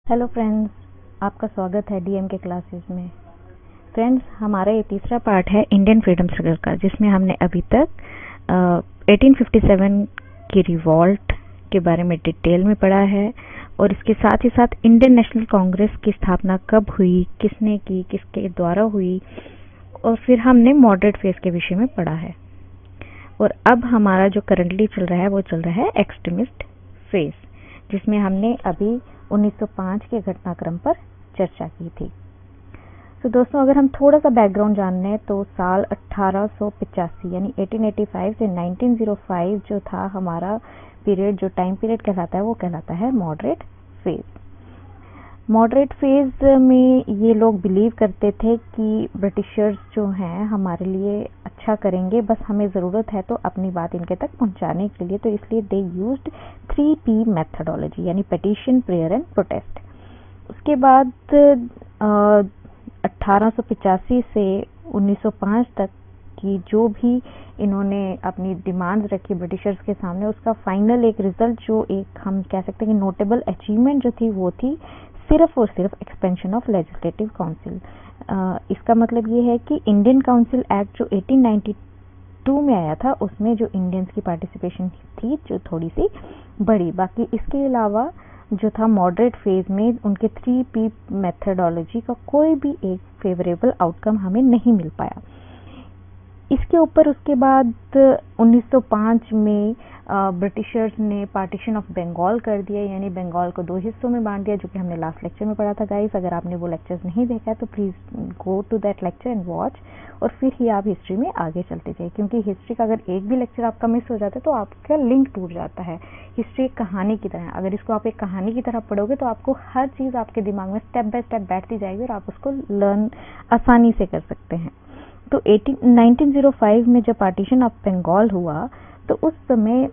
Hello friends, आपका स्वागत है डीएम के क्लासेस में। फ्रेंड्स, हमारा ये तीसरा पार्ट है इंडियन फ्रीडम स्ट्रगल का, जिसमें हमने अभी तक 1857 की रिवॉल्ट के बारे में डिटेल में पढ़ा है और इसके साथ ही साथ इंडियन नेशनल कांग्रेस की स्थापना कब हुई, किसने की, किसके द्वारा हुई, और फिर हमने मॉडरेट फेज के विषय में पढ़ा है। और अब हमारा जो करंटली चल रहा है वो चल रहा है एक्सट्रीमिस्ट फेज, जिसमें हमने अभी 1905 के घटनाक्रम पर चर्चा की थी। तो दोस्तों, अगर हम थोड़ा सा बैकग्राउंड जान लें तो साल 1885 यानी 1885 से 1905 जो था हमारा पीरियड, जो टाइम पीरियड कहलाता है वो कहलाता है मॉडरेट फेज। मॉडरेट फेज में ये लोग बिलीव करते थे कि ब्रिटिशर्स जो हैं हमारे लिए अच्छा करेंगे, बस हमें ज़रूरत है तो अपनी बात इनके तक पहुंचाने के लिए। तो इसलिए दे यूज्ड 3P मेथडोलॉजी, यानी पिटीशन, प्रेयर एंड प्रोटेस्ट। उसके बाद 1885 से 1905 तक की जो भी इन्होंने अपनी डिमांड्स रखी ब्रिटिशर्स के सामने, उसका फाइनल एक रिजल्ट, जो एक हम कह सकते हैं कि नोटेबल अचीवमेंट जो थी, वो थी सिर्फ और सिर्फ एक्सपेंशन ऑफ लेजिस्लेटिव काउंसिल। इसका मतलब ये है कि इंडियन काउंसिल एक्ट जो 1892 में आया था, उसमें जो इंडियंस की पार्टिसिपेशन थी जो थोड़ी सी बढ़ी। बाकी इसके अलावा जो था मॉडरेट फेज में उनके 3P मेथडोलॉजी का कोई भी एक फेवरेबल आउटकम हमें नहीं मिल पाया। इसके ऊपर उसके बाद 1905 में ब्रिटिशर्स ने पार्टीशन ऑफ बंगाल कर दिया, यानी बंगाल को 2 हिस्सों में बांट दिया, जो कि हमने लास्ट लेक्चर में पढ़ा था गाइस। अगर आपने वो लेक्चर्स नहीं देखा है तो please go to that lecture and watch, और फिर ही आप हिस्ट्री में आगे चलते जाइए, क्योंकि हिस्ट्री का अगर एक भी लेक्चर आपका मिस हो जाता है तो आपका लिंक टूट जाता है। हिस्ट्री एक कहानी की तरह है, अगर इसको आप एक कहानी की तरह पढ़ोगे तो आपको हर चीज़ आपके दिमाग में स्टेप बाय स्टेप बैठती जाएगी और आप उसको लर्न आसानी से कर सकते हैं। तो 1905 में जब पार्टीशन ऑफ बंगाल हुआ तो उस समय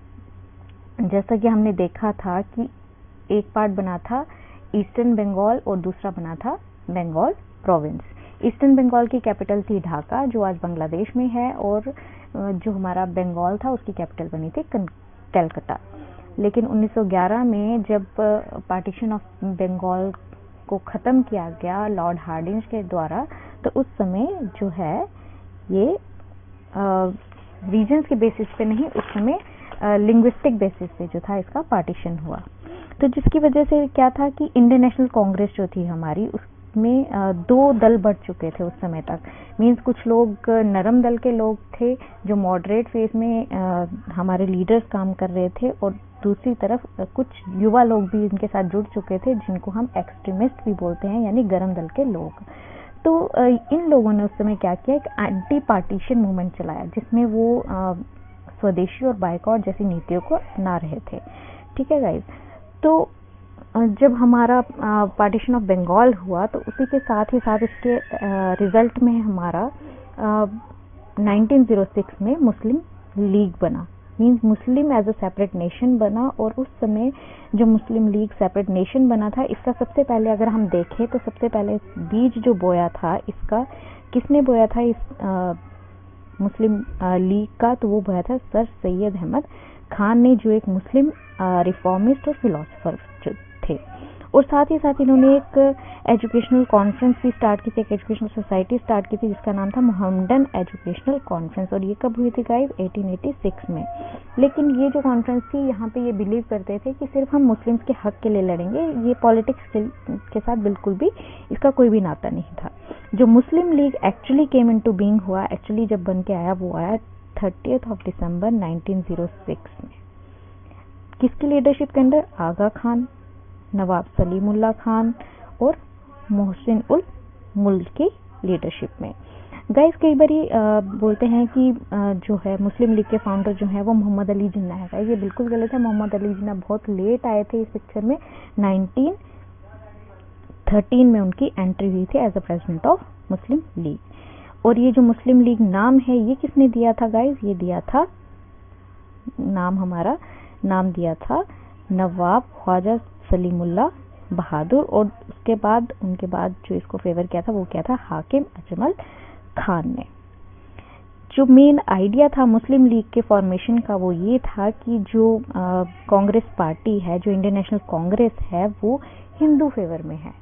जैसा कि हमने देखा था कि एक पार्ट बना था ईस्टर्न बंगाल और दूसरा बना था बंगाल प्रोविंस। ईस्टर्न बंगाल की कैपिटल थी ढाका, जो आज बांग्लादेश में है, और जो हमारा बंगाल था उसकी कैपिटल बनी थी कलकत्ता। लेकिन 1911 में जब पार्टीशन ऑफ बंगाल को ख़त्म किया गया लॉर्ड हार्डिंज के द्वारा, तो उस समय जो है ये रीजन्स के बेसिस पे नहीं, उस समय लिंग्विस्टिक बेसिस पे जो था इसका पार्टीशन हुआ। तो जिसकी वजह से क्या था कि इंडियन नेशनल कांग्रेस जो थी हमारी, उसमें 2 दल बढ़ चुके थे उस समय तक। मींस कुछ लोग नरम दल के लोग थे जो मॉडरेट फेज में हमारे लीडर्स काम कर रहे थे, और दूसरी तरफ कुछ युवा लोग भी इनके साथ जुड़ चुके थे, जिनको हम एक्सट्रीमिस्ट भी बोलते हैं, यानी गरम दल के लोग। तो इन लोगों ने उस समय क्या किया, एक एंटी पार्टीशन मूवमेंट चलाया, जिसमें वो स्वदेशी और बायकॉट जैसी नीतियों को अपना रहे थे। ठीक है गाइज। तो जब हमारा पार्टीशन ऑफ बंगाल हुआ तो उसी के साथ ही साथ इसके रिजल्ट में हमारा 1906 में मुस्लिम लीग बना, means Muslim as a separate nation बना। और उस समय जो मुस्लिम लीग सेपरेट नेशन बना था, इसका सबसे पहले अगर हम देखें तो सबसे पहले बीज जो बोया था इसका, किसने बोया था इस मुस्लिम लीग का, तो वो बोया था सर सैयद अहमद खान ने, जो एक मुस्लिम रिफॉर्मिस्ट और फिलोसोफर थे। और साथ ही साथ इन्होंने एक एजुकेशनल कॉन्फ्रेंस भी स्टार्ट की थी, एक एजुकेशनल सोसाइटी स्टार्ट की थी, जिसका नाम था मोहम्मदन एजुकेशनल कॉन्फ्रेंस। और ये कब हुई थी गाइस? 1886 में। लेकिन ये जो कॉन्फ्रेंस थी, यहाँ पे ये बिलीव करते थे कि सिर्फ हम मुस्लिम्स के हक के लिए लड़ेंगे, ये पॉलिटिक्स के साथ बिल्कुल भी इसका कोई भी नाता नहीं था। जो Muslim League actually came into being हुआ, एक्चुअली जब बन के आया, वो आया 30 दिसंबर 1906 में। किसकी लीडरशिप के अंडर? आगा खान, नवाब सलीमुल्लाह खान और मोहसिन उल मुल्क की लीडरशिप में। गाइस, कई बारी बोलते हैं कि जो है मुस्लिम लीग के फाउंडर जो है वो मोहम्मद अली जिन्ना है। ये बिल्कुल गलत है। मोहम्मद अली जिन्ना बहुत लेट आए थे इस पिक्चर में। 1913 में उनकी एंट्री हुई थी as a president of Muslim League. और ये जो मुस्लिम लीग नाम है, ये किसने दिया था गाइस? ये दिया था, नाम दिया था नवाब ख्वाजा सलीमुल्लाह बहादुर। और उसके बाद उनके बाद जो इसको फेवर किया था वो क्या था? हाकिम अजमल खान ने। जो मेन आइडिया था मुस्लिम लीग के फॉर्मेशन का, वो ये था कि जो कांग्रेस पार्टी है, जो इंडियन नेशनल कांग्रेस है, वो हिंदू फेवर में है,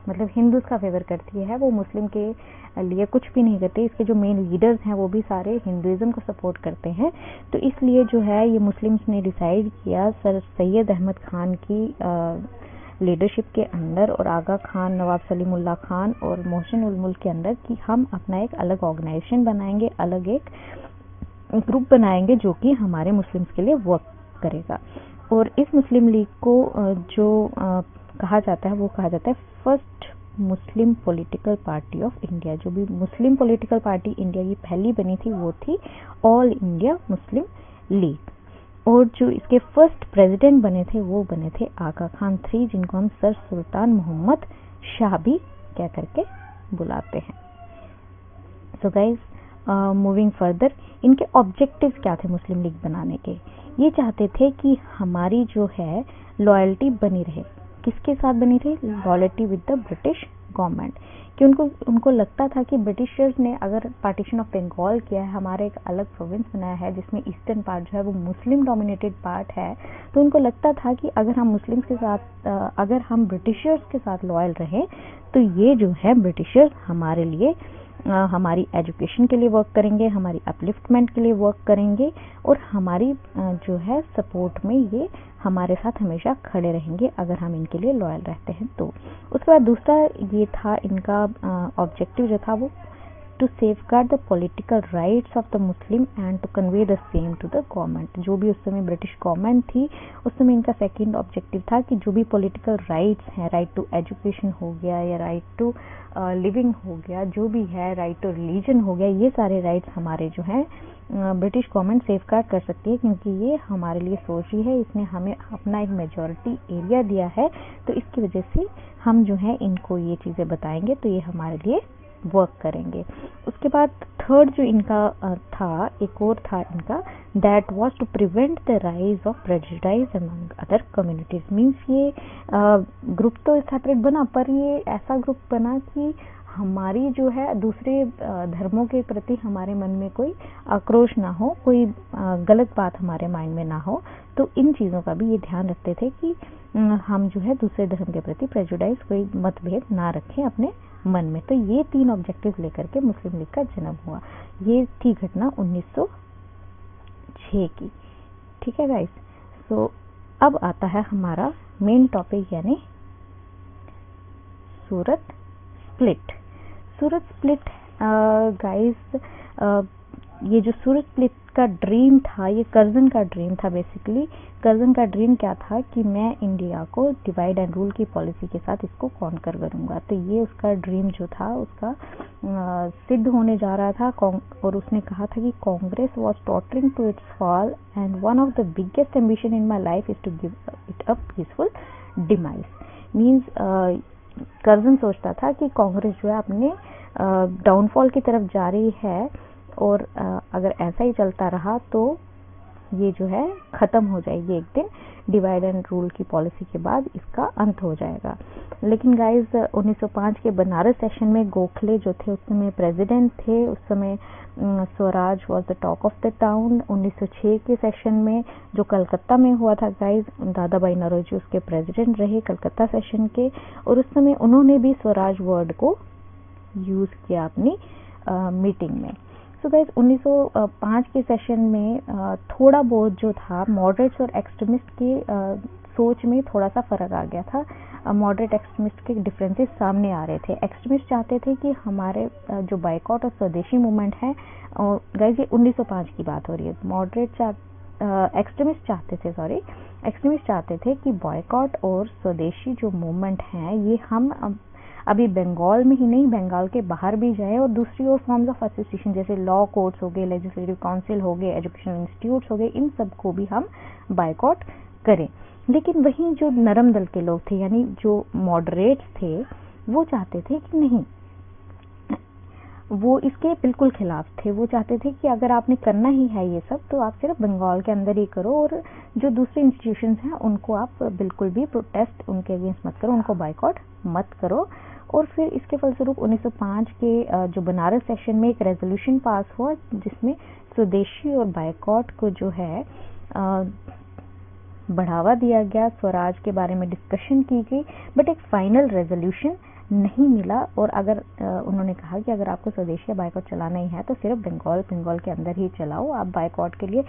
मतलब हिंदूज का फेवर करती है, वो मुस्लिम के लिए कुछ भी नहीं करते। इसके जो मेन लीडर्स हैं वो भी सारे हिंदुइज्म को सपोर्ट करते हैं। तो इसलिए जो है ये मुस्लिम्स ने डिसाइड किया सर सैयद अहमद खान की लीडरशिप के अंडर और आगा खान, नवाब सलीमुल्लाह खान और मोहसिन उल मुल्क के अंदर कि हम अपना एक अलग ऑर्गेनाइजेशन बनाएंगे, अलग एक ग्रुप बनाएंगे जो कि हमारे मुस्लिम्स के लिए वर्क करेगा। और इस मुस्लिम लीग को जो कहा जाता है वो कहा जाता है first Muslim political party of India. जो भी मुस्लिम पॉलिटिकल पार्टी इंडिया की पहली बनी थी वो थी ऑल इंडिया मुस्लिम लीग। और जो इसके फर्स्ट प्रेसिडेंट बने थे वो बने थे आगा खान III, जिनको हम सर सुल्तान मोहम्मद शाह भी कह करके बुलाते हैं। सो गाइज मूविंग फर्दर, इनके ऑब्जेक्टिव्स क्या थे मुस्लिम लीग बनाने के? ये चाहते थे कि हमारी जो है लॉयल्टी बनी रहे। किसके साथ बनी रही? Loyalty with the British government. कि उनको लगता था कि ब्रिटिशर्स ने अगर पार्टीशन ऑफ बंगाल किया है, हमारे एक अलग प्रोविंस बनाया है जिसमें ईस्टर्न पार्ट जो है वो मुस्लिम डोमिनेटेड पार्ट है, तो उनको लगता था कि अगर हम मुस्लिम्स के साथ अगर हम ब्रिटिशर्स के साथ लॉयल रहें तो ये जो है ब्रिटिशर्स हमारे लिए हमारी एजुकेशन के लिए वर्क करेंगे, हमारी अपलिफ्टमेंट के लिए वर्क करेंगे और हमारी जो है सपोर्ट में ये हमारे साथ हमेशा खड़े रहेंगे अगर हम इनके लिए लॉयल रहते हैं तो। उसके बाद दूसरा ये था इनका ऑब्जेक्टिव जो था वो to safeguard the political rights of the Muslim and to convey the same to the government. जो भी उस समय ब्रिटिश गवर्नमेंट थी उस समय इनका सेकंड ऑब्जेक्टिव था कि जो भी पॉलिटिकल राइट्स हैं, राइट टू एजुकेशन हो गया या राइट टू लिविंग हो गया, जो भी है राइट टू रिलीजन हो गया, ये सारे राइट्स हमारे जो हैं ब्रिटिश गवर्नमेंट सेफगार्ड कर सकती है क्योंकि ये हमारे लिए सोच रही है, इसने हमें अपना एक मेजॉरिटी एरिया दिया है, तो इसकी वजह से हम जो है इनको ये चीज़ें बताएंगे तो ये हमारे लिए वर्क करेंगे। उसके बाद थर्ड जो इनका था, एक और था इनका, that was to prevent the rise of prejudice among other communities. Means ये ग्रुप तो सेपरेट बना पर ये ऐसा ग्रुप बना कि हमारी जो है दूसरे धर्मों के प्रति हमारे मन में कोई आक्रोश ना हो, कोई गलत बात हमारे माइंड में ना हो। तो इन चीज़ों का भी ये ध्यान रखते थे कि हम जो है दूसरे धर्म के प्रति प्रेजुडाइज, कोई मतभेद ना रखें अपने मन में। तो ये 3 ऑब्जेक्टिव लेकर के मुस्लिम लीग का जन्म हुआ। ये थी घटना 1906 की। ठीक है गाइस। सो अब आता है हमारा मेन टॉपिक यानी सूरत स्प्लिट। सूरत स्प्लिट गाइस, ये जो सूरत स्प्लिट का ड्रीम था ये कर्जन का ड्रीम था। बेसिकली कर्जन का ड्रीम क्या था कि मैं इंडिया को डिवाइड एंड रूल की पॉलिसी के साथ इसको कॉन्कर करूंगा। तो ये उसका ड्रीम जो था उसका सिद्ध होने जा रहा था। और उसने कहा था कि Congress was tottering to its fall and one of the biggest ambition in my life is to give it a peaceful demise. Means Curzon सोचता था कि कांग्रेस जो है अपने डाउनफॉल की तरफ जा रही है और अगर ऐसा ही चलता रहा तो ये जो है खत्म हो जाएगी एक दिन, डिवाइड एंड रूल की पॉलिसी के बाद इसका अंत हो जाएगा। लेकिन गाइस 1905 के बनारस सेशन में गोखले जो थे उस समय प्रेसिडेंट थे। उस समय Swaraj was the talk of the town. 1906 के सेशन में जो कलकत्ता में हुआ था गाइस, दादा भाई नौरोजी उसके प्रेसिडेंट रहे कलकत्ता सेशन के, और उस समय उन्होंने भी स्वराज वर्ड को यूज किया अपनी मीटिंग में। सो गाइस 1905 के सेशन में थोड़ा बहुत जो था मॉडरेट्स और एक्सट्रीमिस्ट की सोच में थोड़ा सा फर्क आ गया था। मॉडरेट एक्सट्रीमिस्ट के डिफरेंसेस सामने आ रहे थे। एक्सट्रीमिस्ट चाहते थे कि हमारे जो बाइकॉट और स्वदेशी मूवमेंट है, और गाइस ये 1905 की बात हो रही है। मॉडरेट एक्सट्रीमिस्ट चाहते थे कि बॉयकॉट और स्वदेशी जो मूवमेंट है ये हम अभी बंगाल में ही नहीं, बंगाल के बाहर भी जाए और दूसरी और फॉर्म्स ऑफ एसोसिएशन जैसे लॉ कोर्ट्स हो गए, लेजिस्लेटिव काउंसिल हो गए, एजुकेशनल इंस्टीट्यूट्स हो गए, इन सब को भी हम बाइकॉट करें। लेकिन वहीं जो नरम दल के लोग थे यानी जो मॉडरेट्स थे वो चाहते थे कि नहीं, वो इसके बिल्कुल खिलाफ थे। वो चाहते थे कि अगर आपने करना ही है ये सब तो आप सिर्फ बंगाल के अंदर ही करो और जो दूसरे इंस्टीट्यूशंस हैं उनको आप बिल्कुल भी प्रोटेस्ट उनके अगेंस्ट मत करो, उनको बाइकॉट मत करो। और फिर इसके फलस्वरूप 1905 के जो बनारस सेशन में एक रेजोल्यूशन पास हुआ जिसमें स्वदेशी और बाइकॉट को जो है बढ़ावा दिया गया, स्वराज के बारे में डिस्कशन की गई, बट एक फाइनल रेजोल्यूशन नहीं मिला। और अगर उन्होंने कहा कि अगर आपको स्वदेशी या बाइकआउट चलाना ही है तो सिर्फ बंगाल के अंदर ही चलाओ, आप बाइकआउट के लिए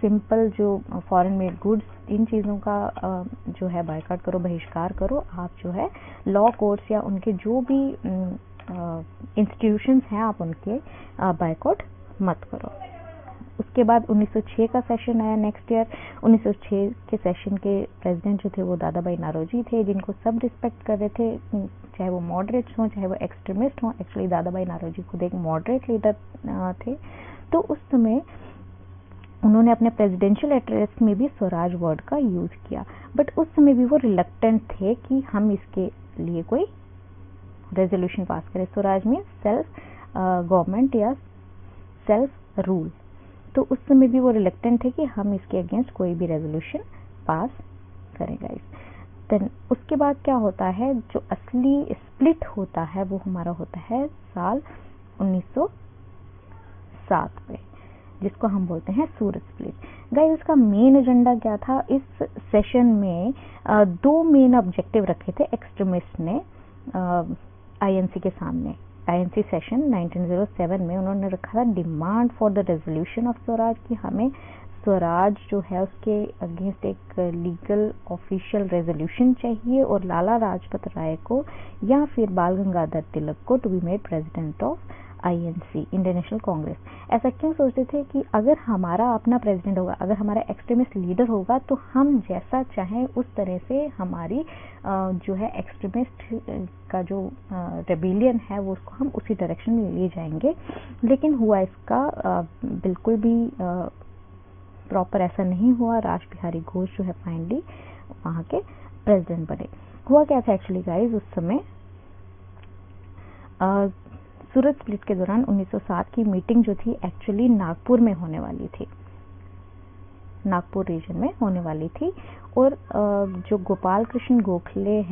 सिंपल जो फॉरेन मेड गुड्स इन चीज़ों का जो है बाइकआउट करो, बहिष्कार करो। आप जो है लॉ कोर्ट्स या उनके जो भी इंस्टीट्यूशंस हैं आप उनके बाइकआउट मत करो। उसके बाद 1906 का सेशन आया नेक्स्ट ईयर। 1906 के सेशन के प्रेसिडेंट जो थे वो दादा भाई नौरोजी थे, जिनको सब रिस्पेक्ट कर रहे थे, चाहे वो मॉडरेट्स हों चाहे वो एक्सट्रीमिस्ट हों। एक्चुअली दादा भाई नौरोजी खुद एक मॉडरेट लीडर थे। तो उस समय उन्होंने अपने प्रेसिडेंशियल एड्रेस में भी स्वराज वर्ड का यूज किया, बट उस समय भी वो रिलक्टेंट थे कि हम इसके लिए कोई रेजोल्यूशन पास करें। स्वराज में सेल्फ गवर्नमेंट या सेल्फ रूल, तो उस समय भी वो रिलक्टेंट थे कि हम इसके अगेंस्ट कोई भी रेजोल्यूशन पास करें गाइस। देन उसके बाद क्या होता है, जो असली स्प्लिट होता है वो हमारा होता है साल 1907 में, जिसको हम बोलते हैं सूरत स्प्लिट। गाइस उसका मेन एजेंडा क्या था, इस सेशन में दो मेन ऑब्जेक्टिव रखे थे एक्सट्रीमिस्ट ने आईएनसी के सामने। आईएनसी सेशन 1907 में उन्होंने रखा था demand for the resolution of Swaraj, कि हमें स्वराज जो है उसके अगेंस्ट एक लीगल ऑफिशियल रेजोल्यूशन चाहिए, और लाला लाजपत राय को या फिर बाल गंगाधर तिलक को to be made president of INC, Indian National Congress. ऐसा क्यों सोचते थे कि अगर हमारा अपना प्रेसिडेंट होगा, अगर हमारा एक्सट्रीमिस्ट लीडर होगा, तो हम जैसा चाहें उस तरह से हमारी जो है एक्सट्रीमिस्ट का जो रेबिलियन है वो उसको हम उसी डायरेक्शन में ले जाएंगे। लेकिन हुआ इसका बिल्कुल भी प्रॉपर ऐसा नहीं हुआ। राज बिहारी घोष जो है फाइनली वहाँ के प्रेसिडेंट बने। हुआ क्या था एक्चुअली गाइस, उस समय सूरत स्प्लिट के दौरान 1907 की मीटिंग जो थी एक्चुअली नागपुर में होने वाली थी, नागपुर रीजन में होने वाली थी। और जो गोपाल कृष्ण गोखले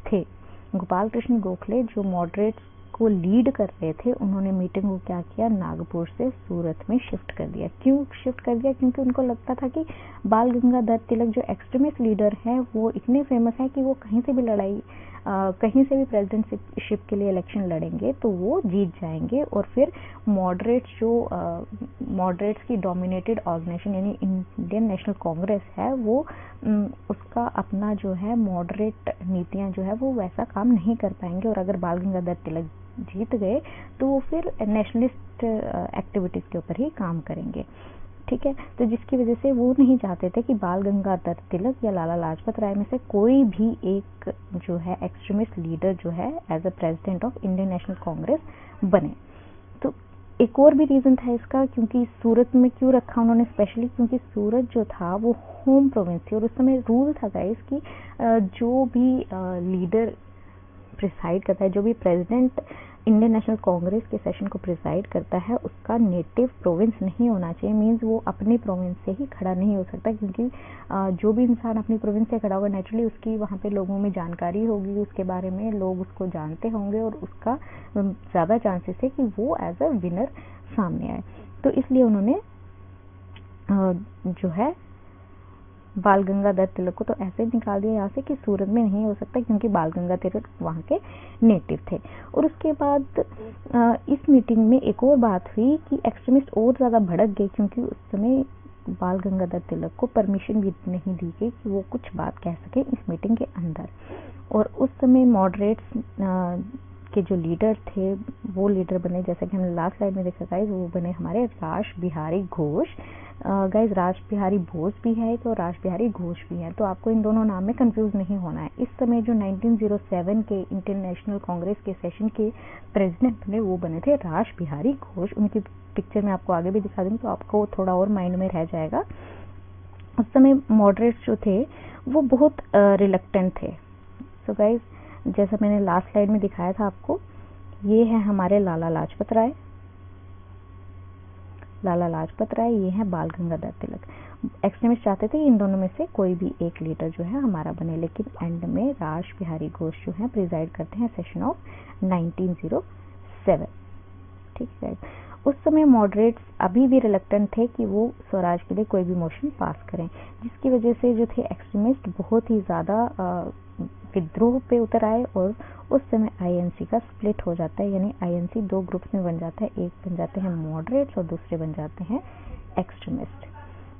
थे, गोपाल कृष्ण गोखले जो मॉडरेट्स को लीड कर रहे थे, उन्होंने मीटिंग को क्या किया, नागपुर से सूरत में शिफ्ट कर दिया। क्यों शिफ्ट कर दिया, क्योंकि उनको लगता था कि बाल गंगाधर तिलक जो एक्सट्रीमिस्ट लीडर हैं वो इतने फेमस हैं कि वो कहीं से भी लड़ाई कहीं से भी प्रेसिडेंटशिप के लिए इलेक्शन लड़ेंगे तो वो जीत जाएंगे। और फिर मॉडरेट्स जो मॉडरेट्स की डोमिनेटेड ऑर्गेनाइजेशन यानी इंडियन नेशनल कांग्रेस है, वो उसका अपना जो है मॉडरेट नीतियां जो है वो वैसा काम नहीं कर पाएंगे। और अगर बाल गंगाधर तिलक जीत गए तो वो फिर नेशनलिस्ट एक्टिविटीज के ऊपर ही काम करेंगे, ठीक है। तो जिसकी वजह से वो नहीं चाहते थे कि बाल गंगाधर तिलक या लाला लाजपत राय में से कोई भी एक जो है एक्सट्रीमिस्ट लीडर जो है as a president of Indian National Congress बने। तो एक और भी रीजन था इसका, क्योंकि सूरत में क्यों रखा उन्होंने स्पेशली, क्योंकि सूरत जो था वो होम प्रोविंस थी। और उस समय रूल था गाइस कि जो भी लीडर प्रिसाइड करता है, जो भी प्रेसिडेंट इंडियन नेशनल कांग्रेस के सेशन को प्रिसाइड करता है, उसका नेटिव प्रोविंस नहीं होना चाहिए। मींस वो अपनी प्रोविंस से ही खड़ा नहीं हो सकता, क्योंकि जो भी इंसान अपनी प्रोविंस से खड़ा होगा नेचुरली उसकी वहाँ पे लोगों में जानकारी होगी, उसके बारे में लोग उसको जानते होंगे और उसका ज़्यादा चांसेस है कि वो एज अ विनर सामने आए। तो इसलिए उन्होंने जो है बाल गंगाधर तिलक को तो ऐसे निकाल दिया यहाँ से कि सूरत में नहीं हो सकता, क्योंकि बाल गंगाधर तिलक वहाँ के नेटिव थे। और उसके बाद इस मीटिंग में एक और बात हुई कि एक्सट्रीमिस्ट और ज़्यादा भड़क गए, क्योंकि उस समय बाल गंगाधर तिलक को परमिशन भी नहीं दी गई कि वो कुछ बात कह सके इस मीटिंग के अंदर। और उस समय मॉडरेट्स के जो लीडर थे वो लीडर बने, जैसा कि हमने लास्ट स्लाइड में देखा गाइस, वो बने हमारे राज बिहारी घोष। गाइस राज बिहारी बोस भी है तो राज बिहारी घोष भी है, तो आपको इन दोनों नाम में कंफ्यूज नहीं होना है। इस समय जो 1907 के इंडियन नेशनल कांग्रेस के सेशन के प्रेसिडेंट बने वो बने थे राज बिहारी घोष। उनकी पिक्चर मैं आपको आगे भी दिखा दूंगी तो आपको थोड़ा और माइंड में रह जाएगा। उस समय मॉडरेट्स जो थे वो बहुत रिलक्टेंट थे। सो गाइस जैसा मैंने लास्ट स्लाइड में दिखाया था आपको, ये है हमारे लाला लाजपत राय, लाला लाजपत राय, ये है बाल गंगाधर तिलक। एक्सट्रीमिस्ट चाहते थे इन दोनों में से कोई भी एक लीडर जो है हमारा बने, लेकिन एंड में राज बिहारी घोष जो है प्रिजाइड करते हैं सेशन ऑफ 1907, ठीक है। उस समय मॉडरेट्स अभी भी रिलक्टेंट थे कि वो स्वराज के लिए कोई भी मोशन पास करें, जिसकी वजह से जो थे एक्सट्रीमिस्ट बहुत ही ज़्यादा विद्रोह पे उतर आए और उस समय आईएनसी का स्प्लिट हो जाता है, यानी आईएनसी दो ग्रुप्स में बन जाता है, एक बन जाते हैं मॉडरेट्स और दूसरे बन जाते हैं एक्सट्रीमिस्ट।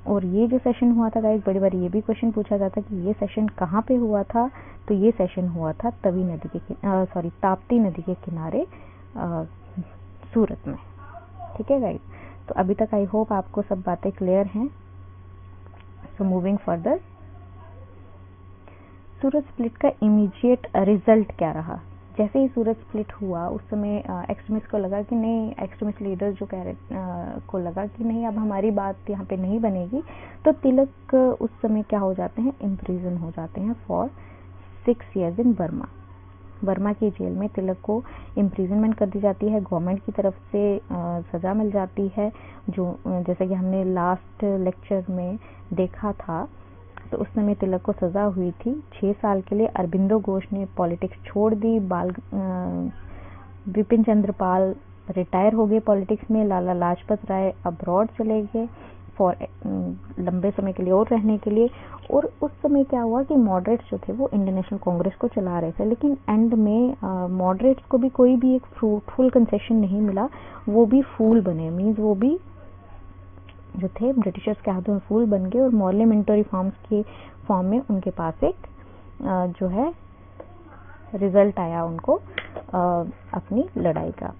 और ये जो सेशन हुआ था गाइस, बड़ी बार ये भी क्वेश्चन पूछा जाता है कि ये सेशन कहाँ पे हुआ था, तो ये सेशन हुआ था ताप्ती नदी के किनारे सूरत में। ठीक है गाइस, तो अभी तक आई होप आपको सब बातें क्लियर हैं। सो मूविंग फर्दर, सूरत स्प्लिट का इमीडिएट रिजल्ट क्या रहा। जैसे ही सूरत स्प्लिट हुआ उस समय एक्सट्रीमिस्ट को लगा कि नहीं, एक्सट्रीमिस्ट लीडर जो को लगा कि नहीं अब हमारी बात यहाँ पे नहीं बनेगी, तो तिलक उस समय क्या हो जाते हैं, इम्प्रिजन हो जाते हैं for 6 years in Burma. Burma की जेल में तिलक को इम्प्रिजनमेंट कर दी जाती है, गवर्नमेंट की तरफ से सज़ा मिल जाती है, जो जैसा कि हमने लास्ट लेक्चर में देखा था। तो उस समय तिलक को सज़ा हुई थी 6 साल के लिए। अरबिंदो घोष ने पॉलिटिक्स छोड़ दी, विपिन चंद्र पाल रिटायर हो गए पॉलिटिक्स में, लाला लाजपत राय अब्रॉड चले गए फॉर लंबे समय के लिए और रहने के लिए। और उस समय क्या हुआ कि मॉडरेट्स जो थे वो इंडियन नेशनल कांग्रेस को चला रहे थे, लेकिन एंड में मॉडरेट्स को भी कोई भी एक फ्रूटफुल कंसेशन नहीं मिला, वो भी फूल बने, मीन्स वो भी जो थे ब्रिटिशर्स के हाथों में फूल बन गए और मॉर्ले मिंटो रिफॉर्म्स के फॉर्म में उनके पास एक जो है रिजल्ट आया उनको अपनी लड़ाई का।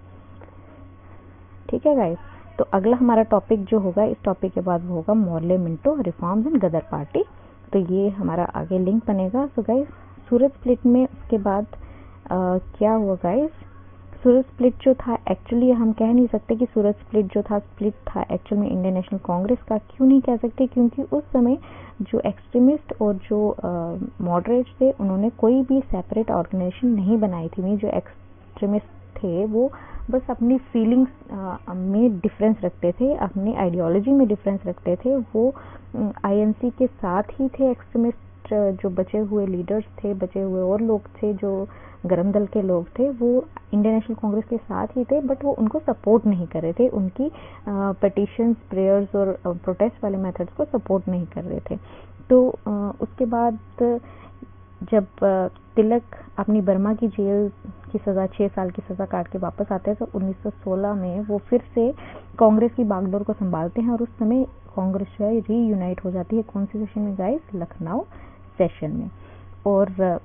ठीक है गाइस, तो अगला हमारा टॉपिक जो होगा, इस टॉपिक के बाद वो होगा Morley Minto reforms and Ghadar party. तो ये हमारा आगे लिंक बनेगा। सो गाइस, सूरत स्प्लिट में उसके बाद क्या हुआ गाइस, सूरत स्प्लिट जो था एक्चुअली हम कह नहीं सकते कि सूरत स्प्लिट जो था स्प्लिट था एक्चुअल में इंडियन नेशनल कांग्रेस का। क्यों नहीं कह सकते, क्योंकि उस समय जो एक्सट्रीमिस्ट और जो मॉडरेट्स थे उन्होंने कोई भी सेपरेट ऑर्गेनाइजेशन नहीं बनाई थी। जो एक्सट्रीमिस्ट थे वो बस अपनी फीलिंग्स में डिफरेंस रखते थे, अपनी आइडियोलॉजी में डिफरेंस रखते थे। वो आईएनसी के साथ ही थे एक्सट्रीमिस्ट, जो बचे हुए लीडर्स थे, बचे हुए और लोग थे जो गरम दल के लोग थे, वो इंडियन नेशनल कांग्रेस के साथ ही थे, बट वो उनको सपोर्ट नहीं कर रहे थे, उनकी पिटीशंस, प्रेयर्स और प्रोटेस्ट वाले मेथड्स को सपोर्ट नहीं कर रहे थे। तो उसके बाद जब तिलक अपनी बर्मा की जेल की सज़ा 6 साल की सज़ा काट के वापस आते हैं, तो 1916 में वो फिर से कांग्रेस की बागडोर को संभालते हैं और उस समय कांग्रेस जो है रीयूनाइट हो जाती है। कौन सी सेशन में गाइस, लखनऊ सेशन में। और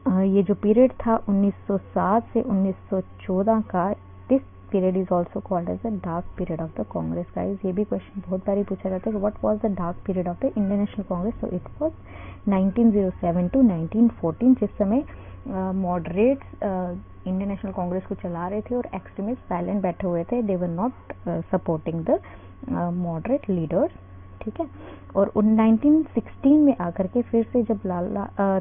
ये जो पीरियड था 1907 से 1914 का, this period is also called as the dark period of the Congress guys. ये भी क्वेश्चन बहुत बारी पूछा जाता है कि what was the dark period of the Indian National Congress. तो इट वाज 1907 टू 1914, जिस समय मॉडरेट्स इंडियन नेशनल कांग्रेस को चला रहे थे और एक्सट्रीमिस्ट साइलेंट बैठे हुए थे, they were not supporting the moderate leaders. ठीक है, और 1916 में आकर के फिर से जब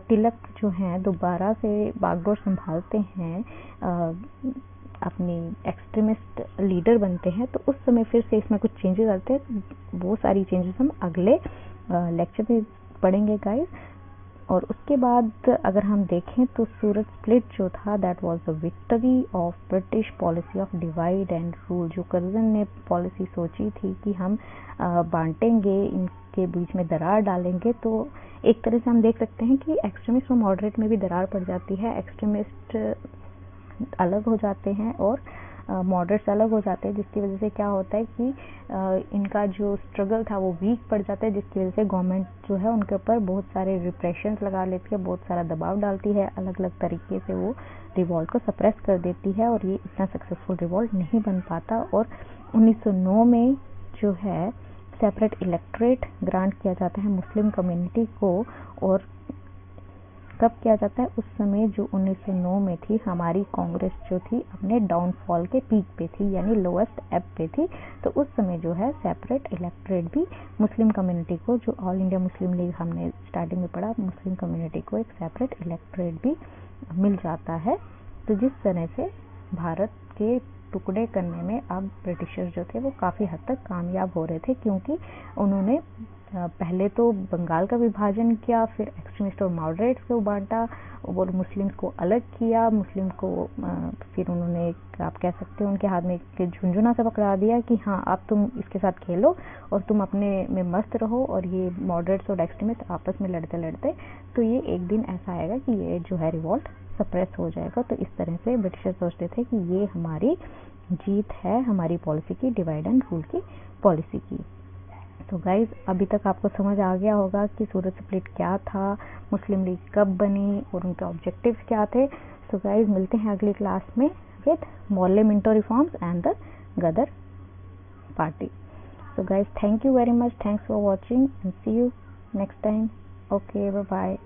तिलक जो हैं दोबारा से बागडोर संभालते हैं, अपनी एक्सट्रीमिस्ट लीडर बनते हैं, तो उस समय फिर से इसमें कुछ चेंजेस आते हैं। वो सारी चेंजेस हम अगले लेक्चर में पढ़ेंगे गाइस। और उसके बाद अगर हम देखें तो सूरत स्प्लिट जो था, that was the victory of British policy of divide and rule. जो कर्जन ने पॉलिसी सोची थी कि हम बांटेंगे, इनके बीच में दरार डालेंगे, तो एक तरह से हम देख सकते हैं कि एक्सट्रीमिस्ट और मॉडरेट में भी दरार पड़ जाती है। एक्सट्रीमिस्ट अलग हो जाते हैं और मॉडरेट्स अलग हो जाते हैं, जिसकी वजह से क्या होता है कि इनका जो स्ट्रगल था वो वीक पड़ जाता है, जिसकी वजह से गवर्नमेंट जो है उनके ऊपर बहुत सारे रिप्रेशंस लगा लेती है, बहुत सारा दबाव डालती है, अलग अलग तरीके से वो रिवॉल्ट को सप्रेस कर देती है और ये इतना सक्सेसफुल रिवॉल्ट नहीं बन पाता। और 1909 में जो है सेपरेट इलेक्टोरेट ग्रांट किया जाता है मुस्लिम कम्युनिटी को। और कब किया जाता है, उस समय जो 1909 में थी हमारी कांग्रेस जो थी अपने डाउनफॉल के पीक पे थी, यानी लोएस्ट एब पे थी। तो उस समय जो है सेपरेट इलेक्टोरेट भी मुस्लिम कम्युनिटी को, जो ऑल इंडिया मुस्लिम लीग हमने स्टार्टिंग में पढ़ा, मुस्लिम कम्युनिटी को एक सेपरेट इलेक्टोरेट भी मिल जाता है। तो जिस तरह से भारत के टुकड़े करने में अब ब्रिटिशर्स जो थे वो काफ़ी हद तक कामयाब हो रहे थे, क्योंकि उन्होंने पहले तो बंगाल का विभाजन किया, फिर एक्सट्रीमिस्ट और मॉडरेट्स को बांटा और मुस्लिम्स को अलग किया। मुस्लिम को फिर उन्होंने आप कह सकते हो उनके हाथ में एक झुंझुना सा पकड़ा दिया कि हाँ अब तुम इसके साथ खेलो और तुम अपने में मस्त रहो, और ये मॉडरेट्स और एक्सट्रीमिस्ट आपस में लड़ते लड़ते तो ये एक दिन ऐसा आएगा कि ये जो है रिवॉल्ट सप्रेस हो जाएगा। तो इस तरह से ब्रिटिशर्स सोचते थे कि ये हमारी जीत है हमारी पॉलिसी की, डिवाइड एंड रूल की पॉलिसी की। तो गाइज अभी तक आपको समझ आ गया होगा कि सूरत स्प्लिट क्या था, मुस्लिम लीग कब बनी और उनके ऑब्जेक्टिव्स क्या थे। सो गाइज मिलते हैं अगली क्लास में with Morley Minto reforms and the Ghadar party. So guys thank you very much, thanks for watching and see you next time. Okay, bye bye.